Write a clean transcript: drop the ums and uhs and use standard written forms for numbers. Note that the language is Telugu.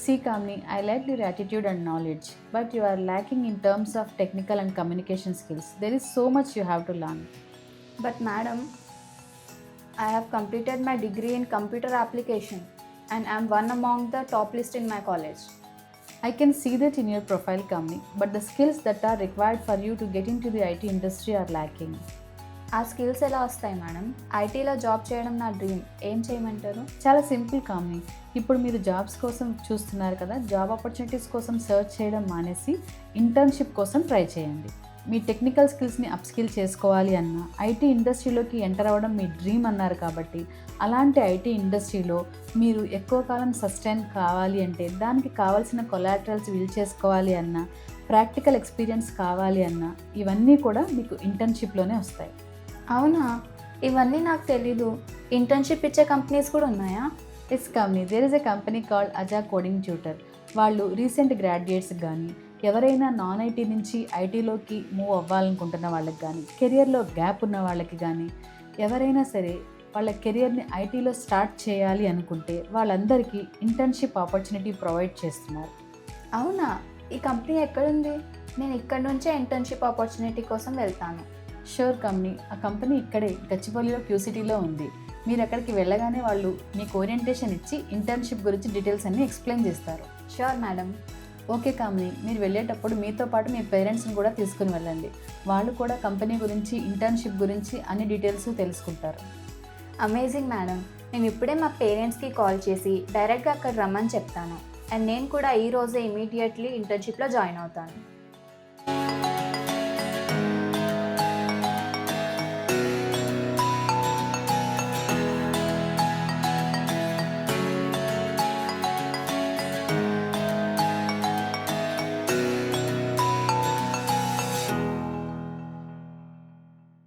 See, Kamini, I like your attitude and knowledge, but you are lacking in terms of technical and communication skills. There is so much you have to learn. But madam, I have completed my degree in computer application and am one among the top list in my college. I can see that in your profile, Kamini, but the skills that are required for you to get into the IT industry are lacking. ఆ స్కిల్స్ ఎలా వస్తాయి మేడం? ఐటీలో జాబ్ చేయడం నా డ్రీమ్. ఏం చేయమంటారు? చాలా సింపుల్ కామ్ని. ఇప్పుడు మీరు జాబ్స్ కోసం చూస్తున్నారు కదా, జాబ్ ఆపర్చునిటీస్ కోసం సర్చ్ చేయడం మానేసి ఇంటర్న్షిప్ కోసం ట్రై చేయండి. మీ టెక్నికల్ స్కిల్స్ని అప్స్కిల్ చేసుకోవాలి అన్న ఐటీ ఇండస్ట్రీలోకి ఎంటర్ అవ్వడం మీ డ్రీమ్ అన్నారు కాబట్టి, అలాంటి ఐటీ ఇండస్ట్రీలో మీరు ఎక్కువ కాలం సస్టైన్ కావాలి అంటే దానికి కావాల్సిన కొలాటరల్స్ బిల్డ్ చేసుకోవాలి అన్న, ప్రాక్టికల్ ఎక్స్పీరియన్స్ కావాలి అన్న, ఇవన్నీ కూడా మీకు ఇంటర్న్షిప్లోనే వస్తాయి. అవునా? ఇవన్నీ నాకు తెలీదు. ఇంటర్న్షిప్ ఇచ్చే కంపెనీస్ కూడా ఉన్నాయా? Yes company, there is a company called అజా కోడింగ్ ట్యూటర్. వాళ్ళు రీసెంట్ గ్రాడ్యుయేట్స్కి కానీ, ఎవరైనా నాన్ ఐటీ నుంచి ఐటీలోకి మూవ్ అవ్వాలనుకుంటున్న వాళ్ళకి కానీ, కెరియర్లో గ్యాప్ ఉన్న వాళ్ళకి కానీ, ఎవరైనా సరే వాళ్ళ కెరియర్ని ఐటీలో స్టార్ట్ చేయాలి అనుకుంటే వాళ్ళందరికీ ఇంటర్న్షిప్ ఆపర్చునిటీ ప్రొవైడ్ చేస్తున్నారు. అవునా? ఈ కంపెనీ ఎక్కడుంది? నేను ఇక్కడ నుంచే ఇంటర్న్షిప్ ఆపర్చునిటీ కోసం వెళ్తాను. షూర్ కంపెనీ, ఆ కంపెనీ ఇక్కడే గచ్చిబౌలిలో క్యూసిటీలో ఉంది. మీరు అక్కడికి వెళ్ళగానే వాళ్ళు మీకు ఓరియంటేషన్ ఇచ్చి ఇంటర్న్షిప్ గురించి డీటెయిల్స్ అన్నీ ఎక్స్ప్లెయిన్ చేస్తారు. Sure madam. ఓకే కంపెనీ, మీరు వెళ్ళేటప్పుడు మీతో పాటు మీ పేరెంట్స్ని కూడా తీసుకుని వెళ్ళండి. వాళ్ళు కూడా కంపెనీ గురించి, ఇంటర్న్షిప్ గురించి అన్ని డీటెయిల్స్ తెలుసుకుంటారు. Amazing madam. మేము ఇప్పుడే మా పేరెంట్స్కి కాల్ చేసి డైరెక్ట్గా అక్కడ రమ్మని చెప్తాను. అండ్ నేను కూడా ఈ రోజే ఇమీడియట్లీ ఇంటర్న్షిప్లో జాయిన్ అవుతాను.